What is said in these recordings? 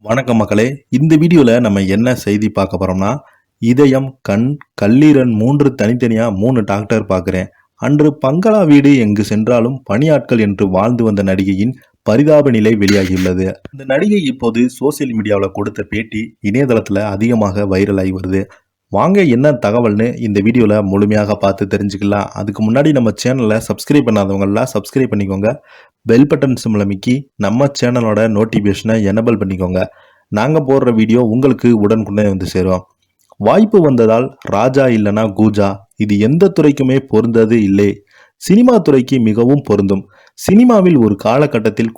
வணக்கம் மக்களே. இந்த வீடியோல நம்ம என்ன செய்தி பார்க்க போறோம்னா, இதயம், கண், கல்லீரல் 3 தனித்தனியா 3 டாக்டர் பார்க்கிறேன். அன்று பங்களா வீடு எங்கு சென்றாலும் பணியாட்கள் என்று வாழ்ந்து வந்த நடிகையின் பரிதாப நிலை வெளியாகியுள்ளது. இந்த நடிகை இப்போது சோசியல் மீடியாவில் கொடுத்த பேட்டி இணையதளத்தில் அதிகமாக வைரல் ஆகி வருது. வாங்க என்ன தகவல்னு இந்த வீடியோல முழுமையாக பார்த்து தெரிஞ்சுக்கலாம். அதுக்கு முன்னாடி நம்ம சேனலை சப்ஸ்கிரைப் பண்ணாதவங்களாம் சப்ஸ்கிரைப் பண்ணிக்கோங்க. பெல் பட்டன் சிம்ல மிக்கி நம்ம சேனலோட நோட்டிஃபிகேஷனை எனபிள் பண்ணிக்கோங்க. நாங்கள் போடுற வீடியோ உங்களுக்கு உடனுக்குடனே வந்து சேரும். வாய்ப்பு வந்ததால் ராஜா இல்லனா கூஜா, இது எந்த துறைக்குமே பொருந்தது இல்லை. சினிமா துறைக்கு மிகவும் பொருந்தும். சினிமாவில் ஒரு காலகட்டத்தில்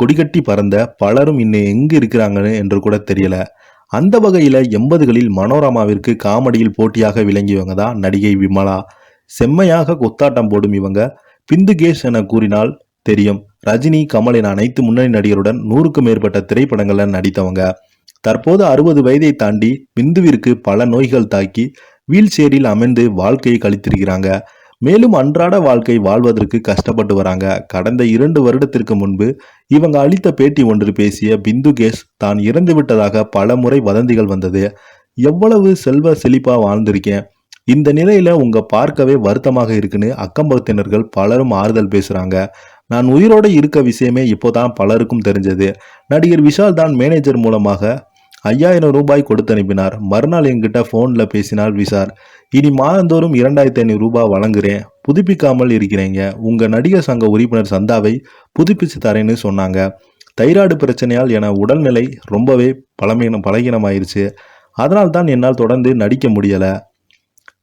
கொடிகட்டி பறந்த பலரும் இன்னும் எங்கு இருக்கிறாங்கன்னு என்று கூட தெரியல. அந்த வகையில் 80களில் மனோரமாவிற்கு காமெடியில் போட்டியாக விளங்கியவங்க தான் நடிகை விமலா. செம்மையாக கொத்தாட்டம் போடும் இவங்க பிந்துகேஷ் என கூறினால் தெரியும். ரஜினி, கமல் என அனைத்து முன்னணி நடிகருடன் 100க்கும் மேற்பட்ட திரைப்படங்கள்ல நடித்தவங்க. தற்போது 60 வயதை தாண்டி பிந்துவிற்கு பல நோய்கள் தாக்கி வீல் சேரில் அமர்ந்து வாழ்க்கையை கழித்திருக்கிறாங்க. மேலும் அன்றாட வாழ்க்கை வாழ்வதற்கு கஷ்டப்பட்டு வராங்க. கடந்த 2 வருடத்திற்கு முன்பு இவங்க அளித்த பேட்டி ஒன்று பேசிய பிந்துகேஷ் தான் இறந்து விட்டதாக பல முறை வதந்திகள் வந்தது. எவ்வளவு செல்வ செழிப்பா வாழ்ந்திருக்கேன், இந்த நிலையில உங்க பார்க்கவே வருத்தமாக இருக்குன்னு அக்கம்பக்கத்தினர்கள் பலரும் ஆறுதல் பேசுறாங்க. நான் உயிரோடு இருக்க விஷயமே இப்போதான் பலருக்கும் தெரிஞ்சது. நடிகர் விஷால் தான் மேனேஜர் மூலமாக 5000 ரூபாய் கொடுத்து அனுப்பினார். மறுநாள் என்கிட்ட போன்ல பேசினார் விஷால். இனி மாதந்தோறும் 2500 ரூபாய் வழங்குறேன், புதுப்பிக்காமல் இருக்கிறீங்க. உங்க நடிகர் சங்க உறுப்பினர் சந்தாவை புதுப்பிச்சு தரேன்னு சொன்னாங்க. தைராய்டு பிரச்சனையால் என உடல்நிலை ரொம்பவே பலகீனமாயிருச்சு. அதனால் தான் என்னால் தொடர்ந்து நடிக்க முடியல.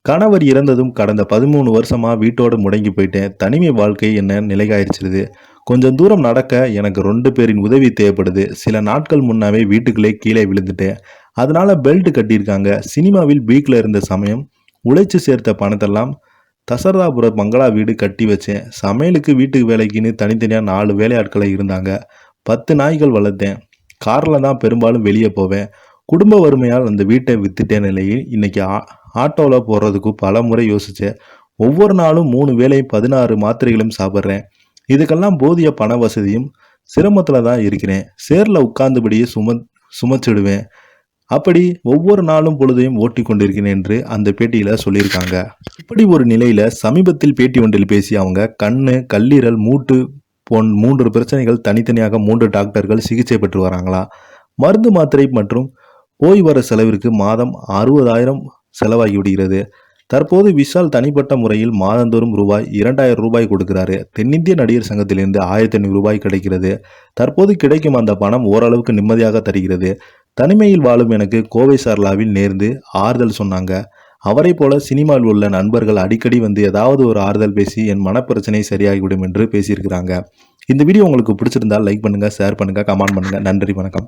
கணவர் இறந்ததும் கடந்த 13 வருஷமா வீட்டோடு முடங்கி போயிட்டேன். தனிமை வாழ்க்கை என்ன நிலைகாயிருச்சிருது. கொஞ்சம் தூரம் நடக்க எனக்கு 2 பேரின் உதவி தேவைப்படுது. சில நாட்கள் முன்னாவே வீட்டுக்குள்ளே கீழே விழுந்துட்டேன். அதனால பெல்ட் கட்டியிருக்காங்க. சினிமாவில் பீக்ல இருந்த சமயம் உழைச்சு சேர்த்த பணத்தெல்லாம் தசரதாபுர பங்களா வீடு கட்டி வச்சேன். சமையலுக்கு வீட்டுக்கு வேலைக்குன்னு தனித்தனியாக 4 வேலையாட்களை இருந்தாங்க. 10 நாய்கள் வளர்த்தேன். காரில் தான் பெரும்பாலும் வெளியே போவேன். குடும்ப வறுமையால் அந்த வீட்டை வித்துட்டேன். நிலையில் இன்னைக்கு ஆட்டோவில் போடுறதுக்கு பல முறை யோசித்தேன். ஒவ்வொரு நாளும் 3 வேளை 16 மாத்திரைகளும் சாப்பிட்றேன். இதுக்கெல்லாம் போதிய பண வசதியும் சிரமத்தில் தான் இருக்கிறேன். சேரில் உட்கார்ந்தபடியே சுமச்சிடுவேன். அப்படி ஒவ்வொரு நாளும் பொழுதையும் ஓட்டி கொண்டிருக்கிறேன் என்று அந்த பேட்டியில் சொல்லியிருக்காங்க. இப்படி ஒரு நிலையில் சமீபத்தில் பேட்டி ஒன்றில் பேசிய அவங்க கண்ணு, கல்லீரல், மூட்டு 3 பிரச்சனைகள் தனித்தனியாக 3 டாக்டர்கள் சிகிச்சை பெற்று வராங்களா. மருந்து மாத்திரை மற்றும் போய் வர செலவிற்கு மாதம் 60,000 செலவாகி விடுகிறது. தற்போது விஷால் தனிப்பட்ட முறையில் மாதந்தோறும் ரூபாய் 2000 ரூபாய் கொடுக்கிறாரு. தென்னிந்திய நடிகர் சங்கத்திலிருந்து 1500 ரூபாய் கிடைக்கிறது. தற்போது கிடைக்கும் அந்த பணம் ஓரளவுக்கு நிம்மதியாக தருகிறது. தனிமையில் வாழும் எனக்கு கோவை சரளாவில் நேர்ந்து ஆறுதல் சொன்னாங்க. அவரை போல சினிமாவில் உள்ள நண்பர்கள் அடிக்கடி வந்து ஏதாவது ஒரு ஆறுதல் பேசி என் மனப்பிரச்சனை சரியாகிவிடும் என்று பேசியிருக்கிறாங்க. இந்த வீடியோ உங்களுக்கு பிடிச்சிருந்தால் லைக் பண்ணுங்க, ஷேர் பண்ணுங்க, கமெண்ட் பண்ணுங்க. நன்றி, வணக்கம்.